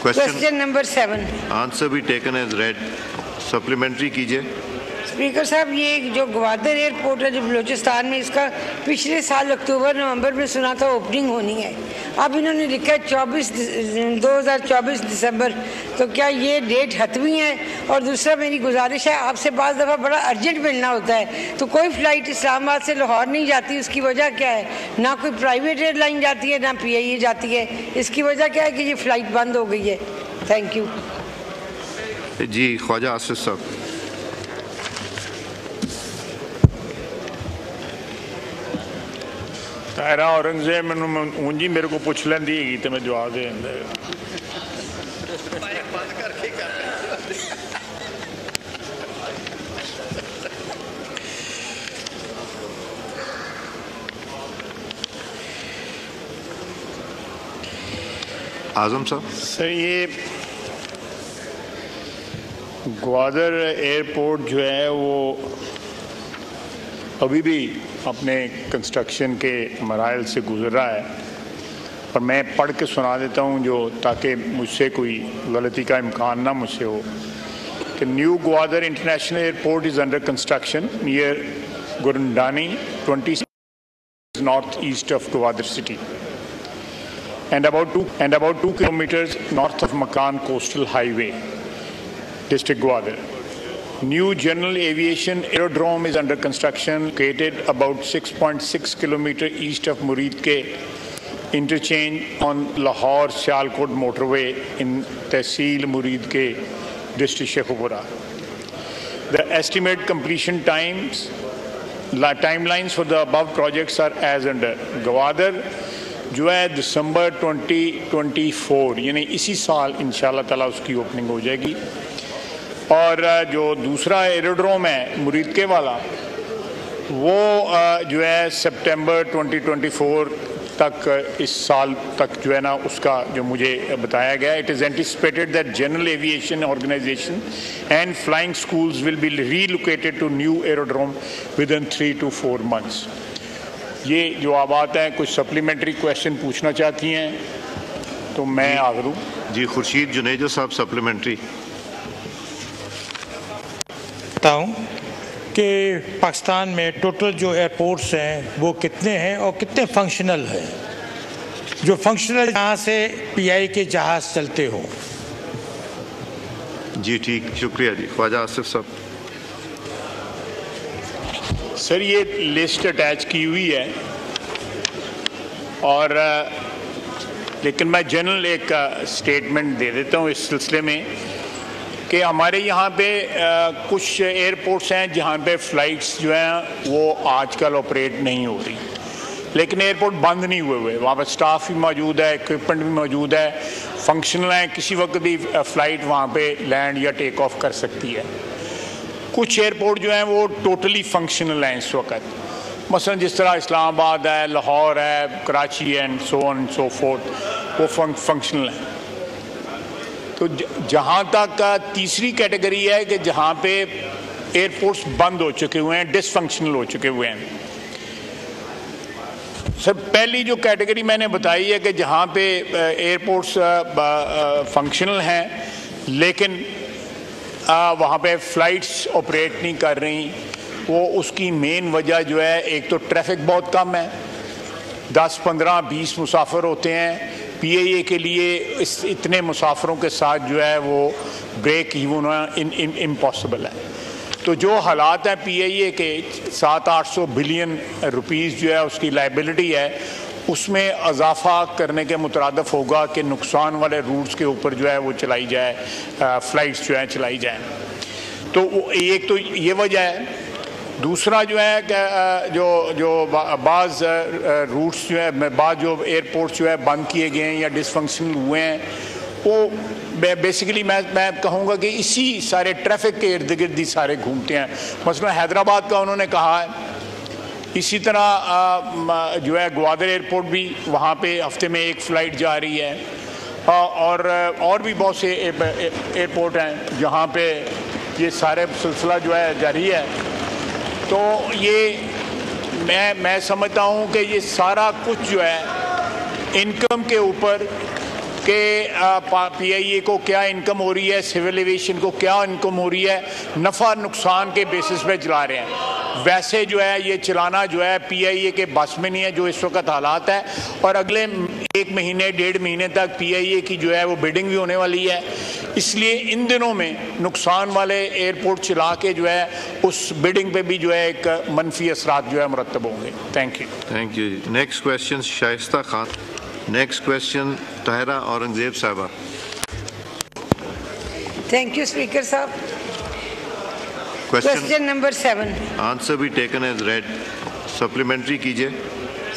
Question number 7. Answer be taken as read. Supplementary कीजिए. Speaker साहब, ये जो ग्वादर एयरपोर्ट है जो बलूचिस्तान में, इसका पिछले साल अक्टूबर नवंबर में सुना था ओपनिंग होनी है. अब इन्होंने लिखा है 2024 दिसंबर. तो क्या ये डेट हतमी है? और दूसरा मेरी गुजारिश है, आपसे बाज़ दफ़ा बड़ा अर्जेंट मिलना होता है तो कोई फ़्लाइट इस्लामाबाद से लाहौर नहीं जाती. उसकी वजह क्या है? ना कोई प्राइवेट एयरलाइन जाती है, ना PIA जाती है. इसकी वजह क्या है कि ये फ़्लाइट बंद हो गई है? थैंक यू जी. ख्वाजा आसिफ साहब. तायरा औरंगजेब मैं ऊंजी मेरे को पूछ लेंदी है तो मैं जवाब दे दिंदा. आजम साहब. सर, ये ग्वादर एयरपोर्ट जो है वो अभी भी अपने कंस्ट्रक्शन के मराइल से गुजर रहा है. और मैं पढ़ के सुना देता हूँ जो, ताकि मुझसे कोई गलती का इम्कान ना मुझसे हो. कि new Gwadar international airport is under construction near Gurandani 20 north east of Gwadar city and about 2 kilometers north of Makan Coastal Highway, District Gwadar. New general aviation aerodrome is under construction, located about 6.6 kilometers east of Muridke interchange on Lahore-Sialkot motorway in Tehsil Muridke, District Sheikhupura. The estimated completion timelines for the above projects are as under. Gwadar जो है दिसंबर 2024 यानी इसी साल इंशाल्लाह ताला उसकी opening हो जाएगी. और जो दूसरा एरोड्रोम है मुरीदके वाला, वो जो है सितंबर 2024 तक, इस साल तक जो है ना, उसका जो मुझे बताया गया. It is anticipated that general aviation organisation and flying schools will be relocated to new aerodrome within 3 to 4 months. ये जो बात है, कुछ सप्लीमेंट्री क्वेश्चन पूछना चाहती हैं तो मैं आगे दूँ. जी. खुर्शीद जुनेजो साहब सप्लीमेंट्री. बताऊँ कि पाकिस्तान में टोटल जो एयरपोर्ट्स हैं वो कितने हैं और कितने फंक्शनल हैं? जो फंक्शनल जहाँ से PI के जहाज़ चलते हों. जी ठीक, शुक्रिया जी. ख्वाजा आसिफ साहब. सर, ये लिस्ट अटैच की हुई है और लेकिन मैं जनरल एक स्टेटमेंट दे देता हूँ इस सिलसिले में कि हमारे यहाँ पे कुछ एयरपोर्ट्स हैं जहाँ पे फ़्लाइट्स जो हैं वो आजकल ऑपरेट नहीं हो रही, लेकिन एयरपोर्ट बंद नहीं हुए. वहाँ पर स्टाफ भी मौजूद है, इक्विपमेंट भी मौजूद है, फंक्शनल है, किसी वक्त भी फ़्लाइट वहाँ पे लैंड या टेक ऑफ कर सकती है. कुछ एयरपोर्ट जो हैं वो टोटली फंक्शनल हैं इस वक्त. मसलन जिस तरह इस्लामाबाद है, लाहौर है, कराची है, and so on and so fourth, वो फंक्शनल हैं. तो जहाँ तक तीसरी कैटेगरी है कि जहाँ पे एयरपोर्ट्स बंद हो चुके हुए हैं, डिसफंक्शनल हो चुके हुए हैं. सर, पहली जो कैटेगरी मैंने बताई है कि जहाँ पे एयरपोर्ट्स फंक्शनल हैं लेकिन वहाँ पे फ़्लाइट्स ऑपरेट नहीं कर रही, वो उसकी मेन वजह जो है, एक तो ट्रैफिक बहुत कम है, 10, 15, 20 मुसाफिर होते हैं. PIA के लिए इतने मुसाफिरों के साथ जो है वो ब्रेक इवन इम्पॉसिबल है. तो जो हालात हैं PIA के, 700-800 बिलियन रुपीस जो है उसकी लाइबिलिटी है, उसमें इजाफा करने के मुतरादफ होगा कि नुकसान वाले रूट्स के ऊपर जो है वो चलाई जाए, फ़्लाइट्स जो है चलाई जाए. तो एक तो ये वजह है. दूसरा जो है कि जो बाज़ रूट्स जो है, बाज़ जो एयरपोर्ट्स जो है बंद किए गए हैं या डिसफंक्शनल हुए हैं, वो बेसिकली मैं कहूँगा कि इसी सारे ट्रैफिक के इर्द गिर्द ही सारे घूमते हैं. मसलन हैदराबाद का उन्होंने कहा है. इसी तरह जो है ग्वादर एयरपोर्ट भी, वहाँ पे हफ्ते में एक फ़्लाइट जा रही है. और भी बहुत से एयरपोर्ट हैं जहाँ पे ये सारे सिलसिला जो है जारी है. तो ये मैं समझता हूँ कि ये सारा कुछ जो है इनकम के ऊपर के PIA को क्या इनकम हो रही है, सिविल एविएशन को क्या इनकम हो रही है, नफ़ा नुकसान के बेसिस पे चला रहे हैं। वैसे जो है ये चलाना जो है PIA के बस में नहीं है जो इस वक्त हालात है, और अगले 1 महीने 1.5 महीने तक PIA की जो है वो बिडिंग भी होने वाली है। इसलिए इन दिनों में नुकसान वाले एयरपोर्ट चला के जो है उस बिडिंग पे भी जो है एक मनफी असरात जो है मुरतब होंगे। Thank you. Next question Shaista Khan. Next question Tahira Aurangzeb साहबा। थैंक यू स्पीकर साहब। Question question number 7। आंसर भी टेकन एज रेड। सप्लीमेंट्री कीजिए।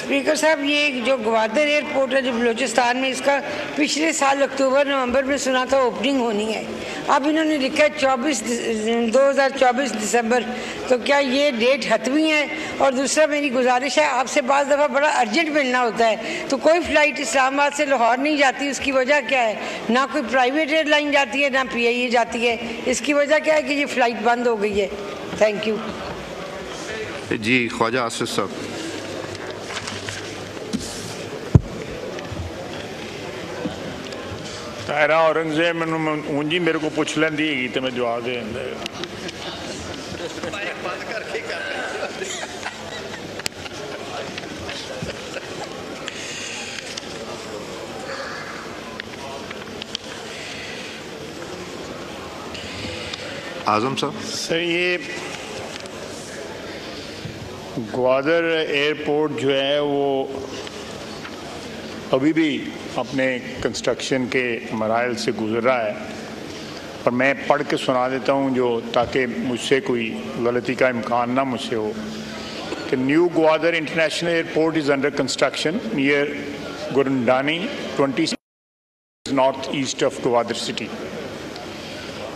स्पीकर साहब, ये जो ग्वादर एयरपोर्ट है जो बलूचिस्तान में, इसका पिछले साल अक्टूबर नवंबर में सुना था ओपनिंग होनी है। अब इन्होंने लिखा है 2024 दिसंबर। तो क्या ये डेट हतमी है? और दूसरा मेरी गुजारिश है, आपसे बाज़ दफ़ा बड़ा अर्जेंट मिलना होता है तो कोई फ़्लाइट इस्लामाबाद से लाहौर नहीं जाती, उसकी वजह क्या है? ना कोई प्राइवेट एयरलाइन जाती है ना PIA जाती है, इसकी वजह क्या है कि ये फ़्लाइट बंद हो गई है? थैंक यू जी। ख्वाजा आसिफ साहब। ताहिरा औरंगजेब मैनू ऊंजी मेरे को पूछ लेंदी हैगी तो मैं जवाब दे दिंदा। आजम साहब। सर, ये ग्वादर एयरपोर्ट जो है वो अभी भी अपने कंस्ट्रक्शन के मराइल से गुजर रहा है, और मैं पढ़ के सुना देता हूँ जो, ताकि मुझसे कोई गलती का इम्कान ना मुझसे हो। कि new Gwadar international airport is under construction near Gurandani 20 north east of Gwadar city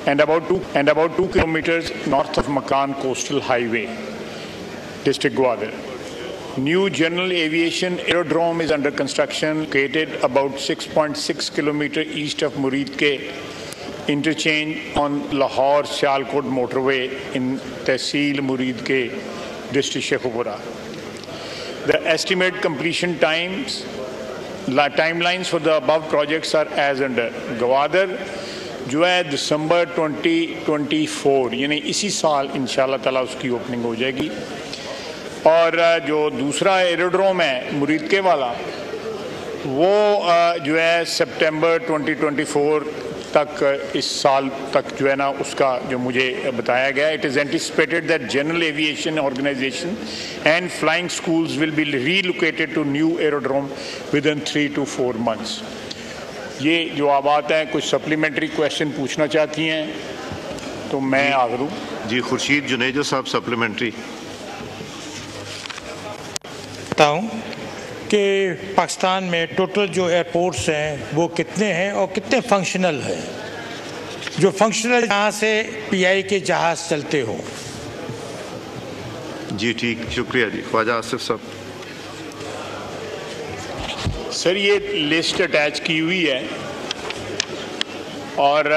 and about 2 kilometers north of Makan Coastal Highway, District Gwadar. New general aviation aerodrome is under construction, located about 6.6 kilometers east of Muridke interchange on Lahore-Sialkot motorway in Tehsil Muridke, District Sheikhupura. The estimated completion timelines for the above projects are as under. Gwadar जो है दिसंबर 2024 यानी इसी साल इंशाल्लाह ताला उसकी opening हो जाएगी। और जो दूसरा एरोड्रोम है मुरीदके वाला, वो जो है सितंबर 2024 तक, इस साल तक जो है ना उसका जो मुझे बताया गया। It is anticipated that general aviation organisation and flying schools will be relocated to new aerodrome within 3 to 4 months। ये जो बात है, कुछ सप्लीमेंट्री क्वेश्चन पूछना चाहती हैं तो मैं आगे दूँ। जी। खुर्शीद जुनेजो साहब सप्लीमेंट्री। बताऊँ कि पाकिस्तान में टोटल जो एयरपोर्ट्स हैं वो कितने हैं और कितने फंक्शनल हैं, जो फंक्शनल जहाँ से PI के जहाज़ चलते हों। जी ठीक, शुक्रिया जी। ख्वाजा आसिफ साहब। सर, ये लिस्ट अटैच की हुई है और